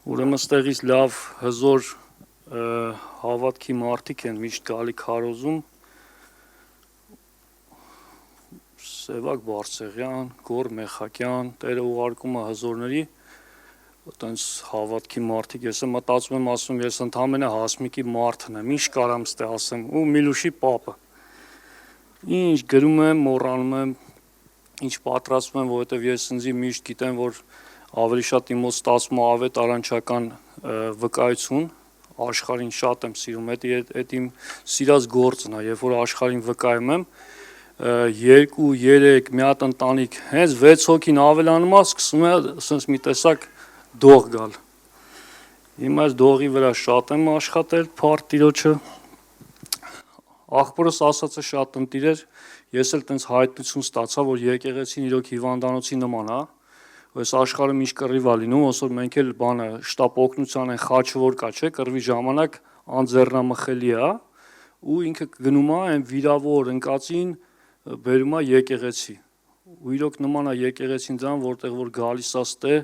Ուրեմն ստեղից լավ հզոր հավատքի մարդիկ են միշտ գալի քարոզում Սևակ Բարսեղյան, Գոր Մեխակյան, Տերը ուղարկում է հզորների այտենց հավատքի մարդիկ, ես եմ մտածում եմ ասում ես ընդամենը հասմիկի մարդն եմ, ինչ կարամ ստե ասեմ, ու Միլուշի պապը։ Ինչ գրում եմ, մոռանում եմ, ինչ պատրաստում եմ, որովհետև ես ինձ միշտ գիտեմ, որ ավելի շատ իմ մոտ ստացվում է ավետ արանչական վկայություն, աշխարհին շատ եմ սիրում, այդ իմ սիրած գործն է, երբ որ աշխարհին վկայում եմ, 2-3 մի հատ ընտանիք, հենց 6 հոգին ավելանում է, սկսում է ասես մի տեսակ դող գալ։ Հիմա այս դողի վրա շատ եմ աշխատել, փառք Տիրոջը։ Աղբորս ասածը շատ ընտիր էր, ես էլ տենց հայտնություն ստացա, որ եկեղեցին իրոք հիվանդանոցի նման է, այս աշխարհում ինչ կռիվ է լինում, ոնց որ մենք էլ բանը շտապ օգնության են խաչը որ կա, չէ, կռվի ժամանակ անձեռնամխելի է, ու ինքը գնում է այն վիրավոր ընկածին բերում է եկեղեցի։ Ու իրոք նման է եկեղեցին դրան, որտեղ որ գալիս է ստե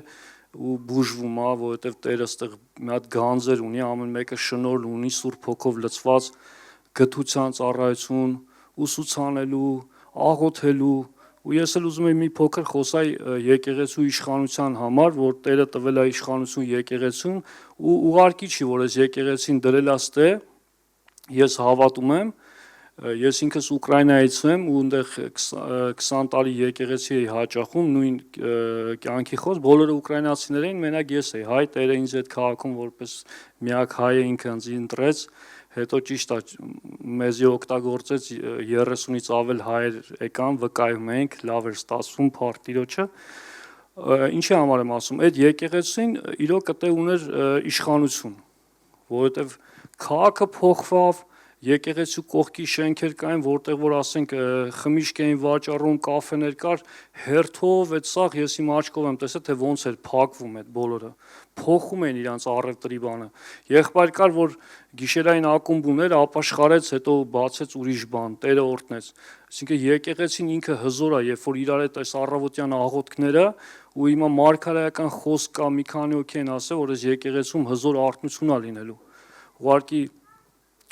ու բուժվում է, որովհետև Տերը ստեղ մի հատ գանձեր ունի, ամեն մեկը շնորհ ունի, Սուրբ Հոգով լցված գթության ծառայություն, ուսուցանելու, աղոթելու, ու ես էլ ուզում եմ մի փոքր խոսալ եկեղեցու իշխանության համար, որ Տերը տվել է իշխանություն եկեղեցուն, ու ուղարկի չի, որ այս եկեղեցին դրել է ստե, ես հավատում եմ, ես ինքս Ուկրաինայից եմ ու այնտեղ 20 տարի եկեղեցի էի հաճախում, նույն կյանքի խոս, բոլորը ուկրաինացիներ էին, մենակ ես էի հայ, Տերը ինձ այդ քաղաքում որպես միակ հայ է ինքը ինձ ընտրեց, հետո ճիշտ է մեզի օգտագործեց 30-ից ավել հայեր եկան, վկայում ենք, լավ էր ստացվում, փառք Տիրոջը։ Ինչի համար եմ ասում, այդ եկեղեցին իրոք կտե ուներ իշխանություն, որովհետև քաղաքը փոխվավ, եկեղեցու կողքի շենքեր կային, որտեղ որ ասենք խմիչք էին վաճառում, կաֆեներ կար, հերթով այդ սաղ ես իմ աչքով եմ տեսել, թե ոնց էր փակվում այդ բոլորը, փոխում էին իրանց առևտրի բանը։ Եղբայր կար, որ գիշերային ակումբ ուներ, ապաշխարեց, հետո բացեց ուրիշ բան, Տերը օրհնեց։ Այսինքն եկեղեցին ինքը հզոր է, երբ որ իրար այդ այս առավոտյան աղոթքները ու հիմա մարգարեական խոսք կա, մի քանի հոգի են ասել, որ այս եկեղեցում հզոր արթնություն է լինելու։ Ուղղակի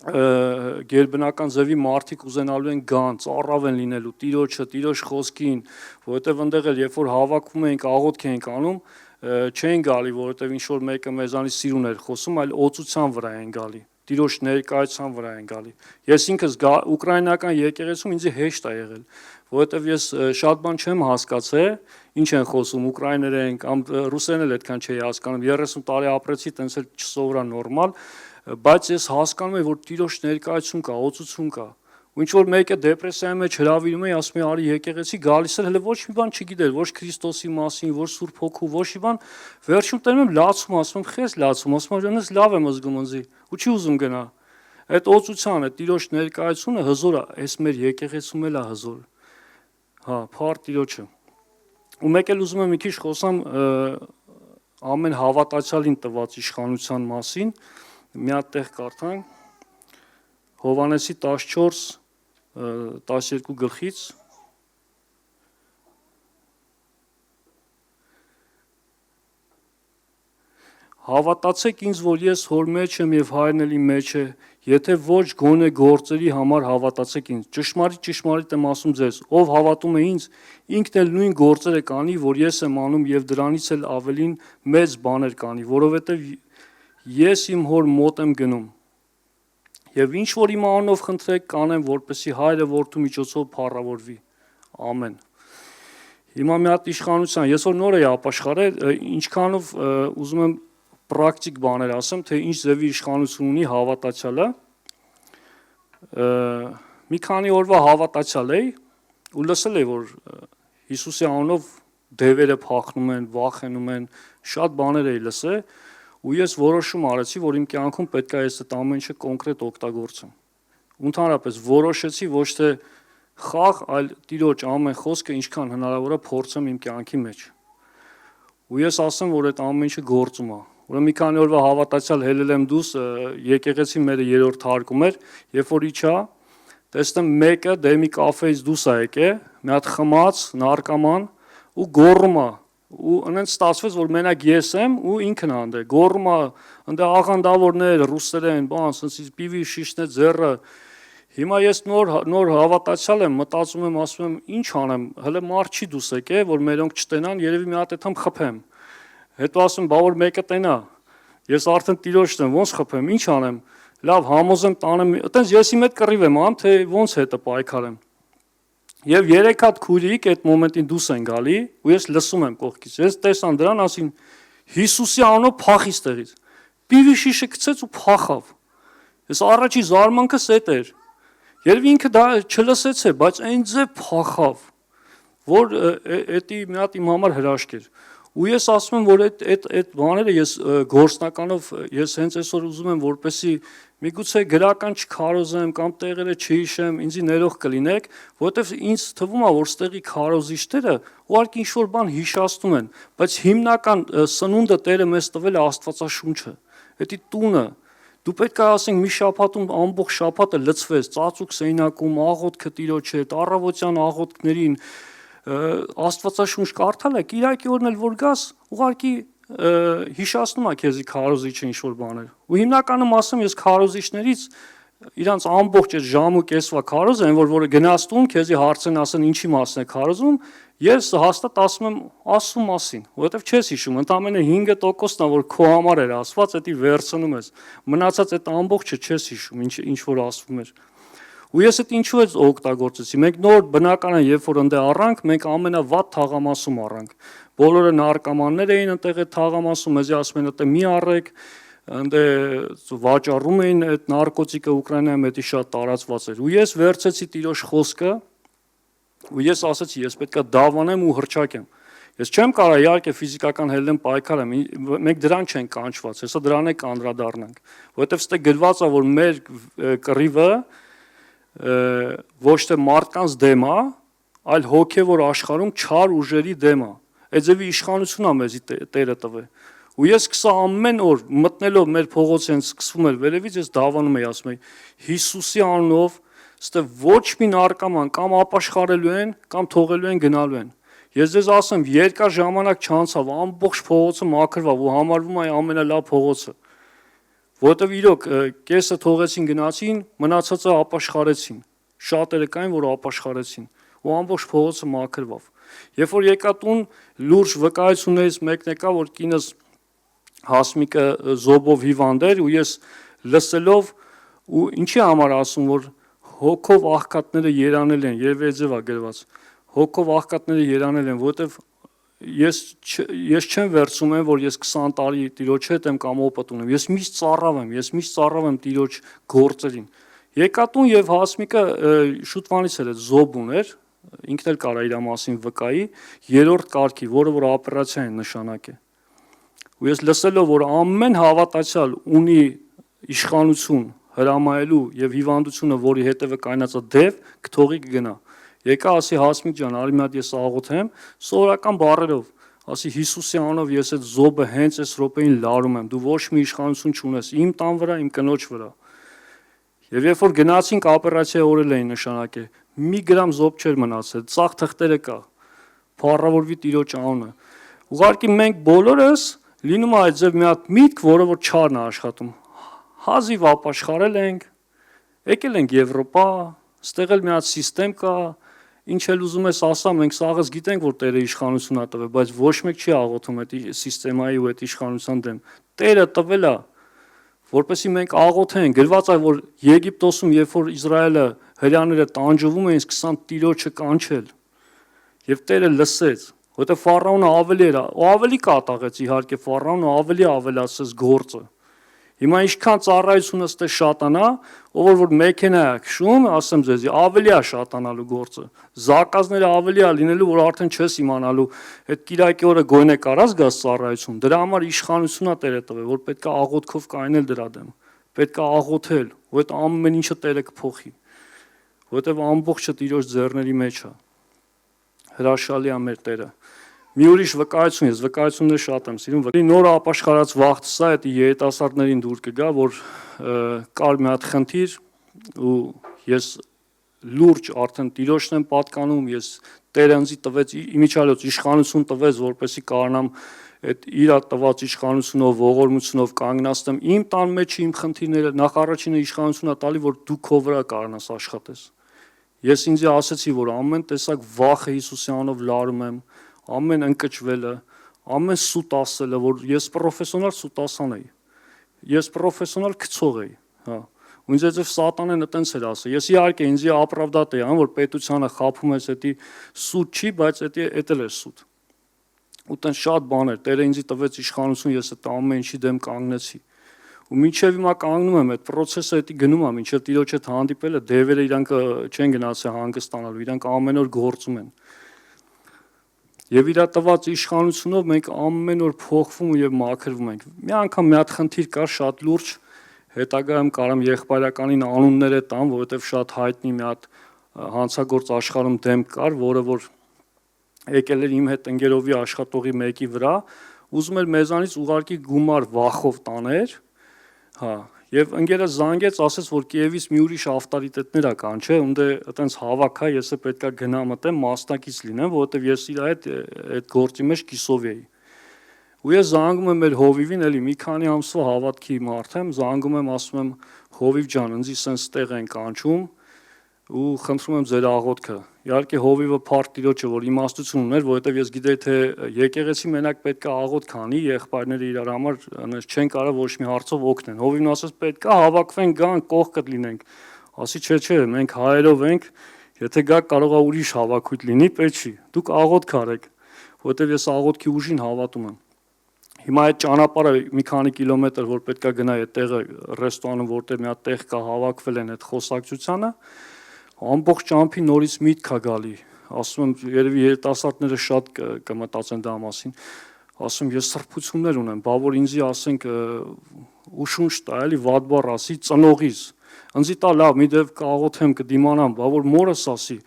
գերբնական ձևի մարդիկ ուզենալու են գան, ծառավ են լինելու Տիրոջը, Տիրոջ խոսքին, որովհետև այնտեղ էլ երբ որ հավաքում ենք, աղոթք ենք անում, չեն գալի, որովհետև ինչ որ մեկը մեզանից սիրուն էր խոսում, այլ օծության վրա են գալի, Տիրոջ ներկայության վրա են գալի։ Ես ինքս ուկրաինական եկեղեցում ինձ հեշտ է եղել, որովհետև ես շատ բան չեմ հասկացել, ինչ են խոսում ուկրաիներեն կամ ռուսերեն էլ այդքան չէի հասկանում, 30 տարի ապրեցի, տենց էլ չսովորա նորմալ, բայց ես հասկանում եմ, որ Տիրոջ ներկայություն կա, օծություն կա։ Ու ինչ որ մեկը դեպրեսիայի մեջ հրավիրում է, ասում է արի եկեղեցի, գալիս էլ հələ ոչ մի բան չգիտեր, ոչ Քրիստոսի մասին, ոչ Սուրբ Հոգու, ոչ մի բան, վերջում տենում եմ լացում, ասում եմ, խես լացում, ասում եմ, այնպես լավ եմ զգում ինձ, ու չի ուզում գնա։ Այդ օծությանը, Տիրոջ ներկայությունը հզոր է, այս մեր եկեղեցում էլ է հզոր։ Հա, փառք Տիրոջը։ Ու մեկ էլ ուզում եմ մի քիչ խոսամ ամեն հավատացյալին տված իշխանության մասին, մի հատ տեղ կարդանք Հովհաննեսի 14-12 գլխից Հավատացեք ինձ, որ ես հոր մեջ եմ եւ հայրն էլ իմ մեջ է, եթե ոչ գոնե գործերի համար հավատացեք ինձ։ Ճշմարիտ եմ ասում ձեզ, ով հավատում է ինձ, ինքն էլ նույն գործերը կանի, որ ես եմ անում եւ դրանից էլ ավելին մեծ բաներ կանի, որովհետեւ ես իմ հոր մոտ եմ գնում։ Եվ ինչ որ իմ անունով խնդրեք, կանեմ, որպեսզի հայրը որդու միջոցով փառավորվի։ Ամեն։ Հիմա մի հատ իշխանության, ես որ նոր էի ապաշխարել, ինչքանով ուզում եմ պրակտիկ բաներ ասեմ, թե ինչ ձևի իշխանություն ունի հավատացյալը։ Մի քանի օրվա հավատացյալ էի ու լսել էի, որ Հիսուսի անունով դևերը փախնում են, վախենում են, շատ բաներ էի լսել, ու ես որոշում արեցի, որ իմ կյանքում պետք է ես այդ ամեն ինչը կոնկրետ օգտագործեմ։ Ընդհանրապես որոշեցի ոչ թե խաղ, այլ Տիրոջ ամեն խոսքը ինչքան հնարավոր է փորձեմ իմ կյանքի մեջ։ Ու ես ասեմ, որ այդ ամեն ինչը գործում է։ Ուրեմն մի քանի օրվա հավատացյալ հելել եմ դուրս, եկեղեցի մերը 3-րդ հարկում էր, երբ որ իջա, տեսնեմ մեկը դեմի կաֆեից դուրս է եկել, մի հատ խմած, նարկոման ու գոռում է, ու այնց ստացվեց որ մենակ ես եմ ու ինքն անդե գոռում է անդե աղանդավորներ ռուսերեն բան ասես պիվի շիշն է ձեռը հիմա ես նոր հավատացյալ եմ մտածում եմ ասում եմ ինչ անեմ հələ մարդ չի դուս եկե որ մերոնք չտենան երևի մի հատ այդամ խփեմ հետո ասում բա որ մեկը տենա ես արդեն տիրոջն եմ ոնց խփեմ ինչ անեմ լավ համոզեմ տանեմ այտենց եսի մեծ կռիվ եմ ամ թե ոնց հետը պայքարեմ Եվ 3 հատ քուրիկ այդ մոմենտին դուս են գալի ու ես լսում եմ կողքից ես տեսան դրան ասին Հիսուսի անունով փախի ստեղից պիվի շիշը գցեց ու փախավ ես առաջի զարմանքս էդ էր Երբ ինքը դա չլսեց է բայց այն ձև փախավ որ էդի մի հատ իմ համար հրաշք էր ու ես ասում եմ որ այդ բաները ես գործնականով ես հենց այսօր ուզում եմ որպեսի միգուցե գրական չքարոզեմ կամ տեղերը չհիշեմ ինձի ներող կլինեք որովհետև ինձ թվում է որ ստեղի քարոզիչները ուղղակի ինչ որ բան հիշացնում են բայց հիմնական սնունդը Տերը մեզ տվել է Աստվածաշունչը դա տունը դու պետք է ասենք մի շաբաթում ամբողջ շաբաթը լցվես ծածուկ սեյնակում աղոթքը տիրոջ հետ առավոտյան աղոթքներին Աստվածաշունչ կարդալ եք Կիրակի օրն էլ որ գաս ուղղակի հիշացնում է քեզի քարոզիչը ինչ որ բաներ ու հիմնականում ասեմ ես քարոզիչներից իրանց ամբողջ այդ ժամ ու կեսվա քարոզ են որը գնաց տուն քեզի հարցեն ասեն ինչի մասն է քարոզում ես հաստատ ասում եմ ասում մասին որովհետև չես հիշում ընդամենը 5%-ն է որ քո համար էր ասված դա վերցնում ես մնացած այդ ամբողջը չես հիշում ինչ որ ասվում էր ու ես այդ ինչու ես օգտագործեցի մենք նոր բնականն երբ որ ընդ առանք մենք ամենավատ թաղամասում առանք բոլորը նարկոմաններ էին այնտեղ այդ թաղամասում մեզի ասում են դա մի առեք ընդ վաճառում էին այդ նարկոտիկը Ուկրաինայում դա շատ տարածված էր ու ես վերցեցի տիրոջ խոսքը ու ես ասացի ես պետքա դավանեմ ու հրճակեմ ես չեմ կարա իհարկե ֆիզիկական հելլեմ պայքարեմ մենք դրան չենք կանչված հեսա դրան է կանդրադառնանք որովհետև ստե գրված է որ մեր կռիվը ոչ թե մարդկանց դեմ է այլ հոգևոր աշխարհում չար ուժերի դեմ է այդ ձևի իշխանություն է մեզի Տերը տվել ու ես սկսա ամեն օր մտնելով մեր փողոցեն սկսվում էր վերևից ես դավանում եի ասում եի Հիսուսի անունով ստե ոչ մի նարկոման կամ ապաշխարելու են կամ թողելու են գնալու են ես ձեզ ասեմ երկար ժամանակ չանցավ ամբողջ փողոցը մաքրվավ ու համարվում է ամենալավ փողոցը որովհետև իրոք կեսը թողեցին գնացին մնացածը ապաշխարեցին շատերը կային որ ապաշխարեցին ու ամբողջ փողոցը մաքրվավ երբ որ եկա տուն լուրջ վկայություններից մեկն եկա որ կինս Հասմիկը զոբով հիվանդ էր ու ես լսելով ու ինչի համար ասում որ հոգով աղքատները երանել են երևի ձևա գրված հոգով աղքատները երանել են որովհետև ես չեմ վերցում եմ որ ես 20 տարի տիրոջ հետ եմ կամ օպիտ ունեմ ես միշտ ծառավ եմ տիրոջ գործերին եկա տուն եւ Հասմիկը շուտվանից էր զոբ ուներ ինքն էլ կարա իր մասին վկայի 3-րդ կարգի որը որ օպերացիա են նշանակե ու ես լսելով որ ամեն հավատացյալ ունի իշխանություն հրամայելու եւ հիվանդությունը որի հետևը կայնածա դև կթողի կգնա եկա ասի Հասմիկ ջան արի մի հատ ես աղոթեմ սովորական բառերով ասի Հիսուսի անունով ես այդ զոբը հենց այս րոպեին լարում եմ դու ոչ մի իշխանություն չունես իմ տան վրա իմ կնոջ վրա եւ երբ որ գնացինք օպերացիա օրել էին նշանակե մի գրամ զոբ չէր մնացել ծաղ թղթերը կա փառավորվի տիրոջ անունը ուղղակի մենք բոլորս լինում է այդ ձև մի հատ միտք որը որ չարն է աշխատում հազիվ ապաշխարել ենք եկել ենք Եվրոպա ստեղ էլ մի հատ համակարգ կա ինչ էլ ուզում ես ասա մենք սաղս գիտենք որ Տերը իշխանություն է տվել բայց ոչ մեկ չի աղոթում այդ համակարգի ու այդ իշխանության դեմ Տերը տվել է որպեսզի մենք աղոթենք գրված է որ Եգիպտոսում երբ որ Իսրայելը հրյաները տանջվում էին սկսան տիրոջը կանչել եւ Տերը լսեց որտեղ ֆարաոնը ավելի էր ավելի կատաղեց իհարկե ֆարաոնը ավելի ավելացրեց գործը հիմա ինչքան ծառայությունը ստե շատանա ով որ մեքենա է քշում ասեմ ձեզի ավելի է շատանալու գործը զակազները ավելի է լինելու որ արդեն չես իմանալու այդ Կիրակի օրը գոյնե կարած գաս ծառայություն դրա համար իշխանությունա Տերը տվել որ պետքա աղոթքով կայնել դրա դեմ պետքա աղոթել որ այդ ամեն ինչը Տերը կփոխի որովհետև ամբողջը Տիրոջ ձեռների մեջ է հրաշալի է մեր Տերը մի ուրիշ վկայություն ես վկայություններ շատ եմ սիրում նոր ապաշխարած վաղտսա այդ երիտասարդներին դուր կգա որ կար մի հատ խնդիր ու ես լուրջ արդեն տիրոջն եմ պատկանում, ես Տերը ինձ տվեց իմիջիալոց իշխանություն տվեց, որպեսզի կարողանամ այդ իր տված իշխանությունով, ողորմությունով կանգնացնեմ իմ տան մեջ իմ խնդիրները, նախ առաջինը իշխանությունն է տալի, որ դու քո վրա կարողանաս աշխատես։ Ես ինձ ասացի, որ ամեն տեսակ վախը Հիսուսի անունով լարում եմ, ամեն ընկճվելը, ամեն սուտ ասելը, որ ես պրոֆեսիոնալ սուտասան էի։ Ես պրոֆեսիոնալ գցող էի, հա։ Ու ինձ այդպես սատանեն այտենց էր ասել։ Ես իհարկե ինձ ապրավդատ էի, որ պետությանը խափում ես, դա սուտ չի, բայց դա էլ է սուտ։ Ու տեն շատ բաներ, Տերը ինձ տվեց իշխանություն, ես այդ ամեն ինչի դեմ կանգնեցի։ Ու մինչև հիմա կանգնում եմ, այդ process-ը դա գնում է, մինչև Տիրոջ հետ հանդիպելը, դևերը իրանք չեն գնացել հանգստանալու, իրանք ամեն օր գործում են։ Եվ իր տված իշխանությունով մենք ամեն օր փոխվում եւ մաքրվում ենք։ Մի անգամ մի հատ խնդիր կար շատ լուրջ, հետագայում կարամ եղբայրականին անունները տամ, որովհետեւ շատ հայտնի մի հատ հանցագործ աշխարհում դեմ կար, որը որ եկել էր իմ հետ ընկերովի աշխատողի մեկի վրա, ուզում էր մեզանից ուղարկի գումար վախով տաներ, հա, եւ ընկերը զանգեց, ասեց, որ Կիևից մի ուրիշ ավտորիտետներ ա կան, չէ, ունդ է այտենց հավաքա, ես է պետքա գնամ այդեմ մասնակից լինեմ, որովհետեւ ես իր այդ գործի մեջ կիսով էի։ Ու ես զանգում եմ մեր հովիվին, էլի մի քանի ամսվա հավատքի մարդ եմ, զանգում եմ, ասում եմ, հովիվ ջան, ինձ սենց տեղ են կանչում, ու խնդրում եմ ձեր աղոթքը։ Իհարկե հովիվը փառք Տիրոջը, որ իմաստություն ուներ, որովհետև ես գիտեի, թե եկեղեցի մենակ պետք է աղոթք անի, եղբայրները իրար համար չեն կարող ոչ մի հարցով օգնեն։ Հովիվն ասաց պետք է հավաքվենք, գանք, կողքդ լինենք։ Ասի չէ, մենք հայերով ենք, եթե գաք կարող է ուրիշ հավաքույթ լինի, պետք չի։ Դուք աղոթք արեք, որովհետև ես աղոթքի ուժին հավատում եմ։ Հիմա այդ ճանապարհը մի քանի կիլոմետր, որ պետք է գնա այդ տեղը ռեստորանում, որտեղ մի հատ տեղ կա, հավաքվել են այդ խոսակցությանը, ամբողջ ճամփի նորից միտք է գալի, ասում եմ, երևի երիտասարդները շատ կմտածեն դա մասին, ասում ես սրբություններ ունեմ, բա որ ինձի ասենք ուշունչ տա, էլի վատ բառ ասի, ծնողից, ինձի տա լավ, մի դեպ կաղոթեմ, կդիմանամ, բա որ մորս ասի,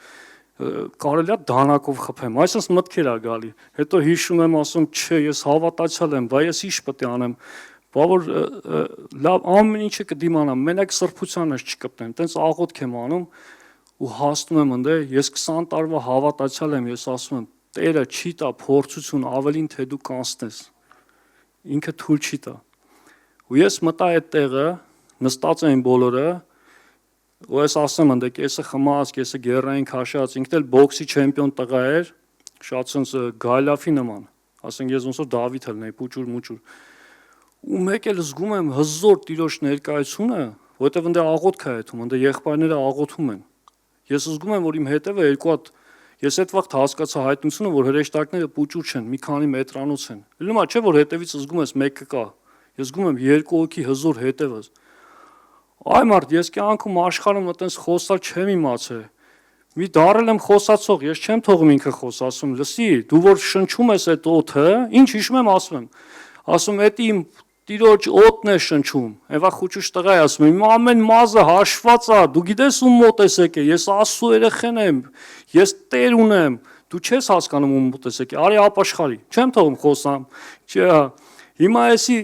կարելի է դանակով խփեմ, այսպես մտքեր ա գալի, հետո հիշում եմ, ասում, չէ, ես հավատացյալ եմ, բա ես ինչ պետք է անեմ, բա որ լավ ամեն ինչը կդիմանամ, մենակ սրբությանս չկպտեմ, տենց աղոթք եմ անում, ու հասնում եմ ընդ ես 20 տարվա հավատացյալ եմ, ես ասում եմ, Տերը չի տա փորձություն ավելին, թե դու կանցնես, ինքը թույլ չի տա, ու ես մտա այդ տեղը, նստած էին բոլորը, ու ես ասեմ ընդ կեսը խմած, կեսը գերային քաշած, ինքն էլ բոքսի չեմպիոն տղա էր, շատ sense գայլաֆի նման, ասենք ես ոնց որ Դավիթ ելն էի, պուճուր մուճուր, ու մեկ էլ զգում եմ հզոր Տիրոջ ներկայությունը, որովհետև ընդ աղոթք է այդում, ընդ եղբայրները աղոթում են, ես զգում եմ, որ իմ հետևը երկու հատ, ես այդ վաղ հասկացա հայտնությունը, որ հրեշտակները պուճուր չեն, մի քանի մետրանոց են, ելնումա չէ, որ հետևից զգում ես մեկը կա, ես զգում եմ երկու հոգի հզոր հետևս, այ մարդ, ես կյանքում աշխարհում այտենց խոսալ չեմ իմացել, մի դարել եմ խոսացող, ես չեմ թողում ինքը խոս, ասում, լսի, դու որ շնչում ես այդ օդը, ինչ հիշում եմ ասում, էդ իմ Տիրոջ օդն է շնչում, Եվա խուճուշ տղա է ասում, իմ ամեն մազը հաշված է, դու գիտես ում մոտ ես եկել, ես Աստծո երեխան եմ, ես Տեր ունեմ, դու չես հասկանում ում մոտ ես եկել, արի ապաշխարի, չեմ թողում խոսամ, չէ, հիմա էսի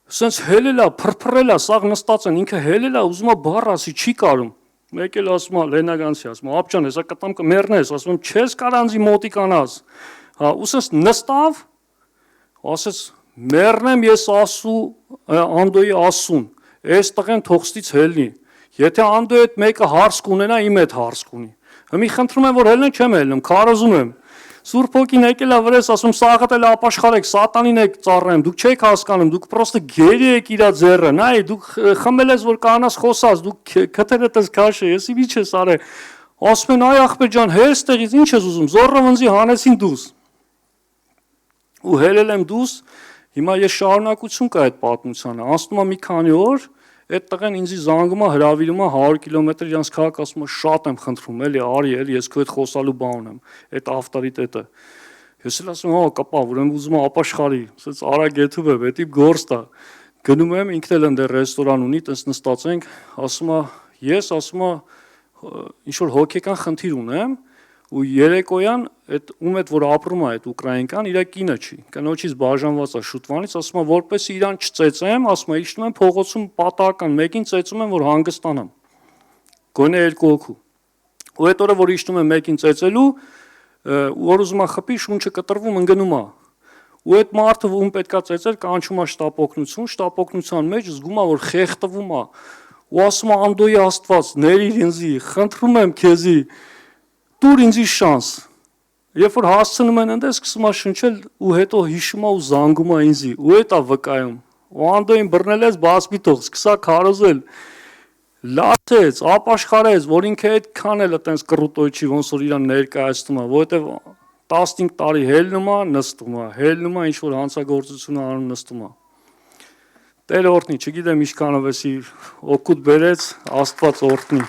սենց հելելա, փրփրելա, սաղ նստած են, ինքը հելելա, ուզում է բառ ասի, չի կարում, մեկ էլ ասում է, Լենագանցի ասում է, ապջան, հեսա կտամ կմեռնես, ասում եմ, չես կարանձի մոտիկանաս, ու սենց նստավ, ասեց, մեռնեմ ես ասու Անդոյի ասուն, այս տղեն թողստից հելնի, եթե Անդոյի հետ մեկը հարց կունենա, իմ հետ հարց կունի, հիմի խնդրում եմ, որ հելնեմ, չեմ հելնում, քարոզում եմ, Սուրբ Հոգին եկել է վրես, ասում սաղաթել ապաշխարեք, սատանին եք ծառայում, դուք չեք հասկանում, դուք պրոստը գերի եք իրա ձեռը, նայ, դուք խմել ես, որ կանաս խոսած, դուք քթերդ ես քաշը, ես ինչ ես արել, ասում են, այ ախպեր ջան, հեր ստեղից, ինչ ես ուզում, զոռը վնձի հանեցին դուս, ու հելել եմ դուս, հիմա ես շարունակություն կա այդ պատմությանը, անցնում է մի քանի օր, այդ տղեն ինձի զանգում է, հրավիրում է 100 կիլոմետր իրանց քաղաք, ասում է շատ եմ խնդրում, էլի արի, ես քո հետ խոսալու բան ունեմ, այդ ավտորիտետը։ Ես էլ ասում եմ, հա, կապա, ուրեմն ուզում եմ ապաշխարի, ասեց արագ եթուբ է, դա գործ է։ Գնում եմ, ինքն էլ ընդ ռեստորան ունի, տես նստած ենք, ասում է, ես ասում է, ինչ որ հոգեկան խնդիր ունեմ, ու երեկոյան այդ ում հետ որ ապրում է այդ ուկրաինկան իր կինը չի կնոջից բաժանված է շուտվանից ասում է որպես իրան չծեծեմ ասում է իջնում եմ փողոցում պատահական մեկին ծեծում եմ որ հանգստանամ գոնե երկու հոգու ու այդ օրը որ իջնում եմ մեկին ծեծելու, որ ուզում է խփի, շունչը կտրվում ընկնում է։ Ու այդ մարդը ում պետքա ծեծեր, կանչում է շտապօգնության մեջ զգում է որ խեղդվում է։ Ու ասում է Անդոյի Աստված, ներիր ինձի, խնդրում եմ քեզի, տուր ինձի շանս։ Երբ որ հասցնում են այնտեղ սկսում է շնչել ու հետո հիշում է ու զանգում է ինձի, ու այդ է վկայում։ Ու Անդոյին բռնելես բասպի թող, սկսա քարոզել։ Լացեց, ապաշխարեց, որ ինքը այդքան էլ այտենց կռուտոյ չի, ոնց որ իրան ներկայացնում է, որովհետև 15 տարի հելնում է, նստում է, հելնում է, ինչ որ հանցագործություն անում, նստում է։ Տերը օրհնի, չգիտեմ ինչքանով էսի օգուտ բերեց, Աստված օրհնի։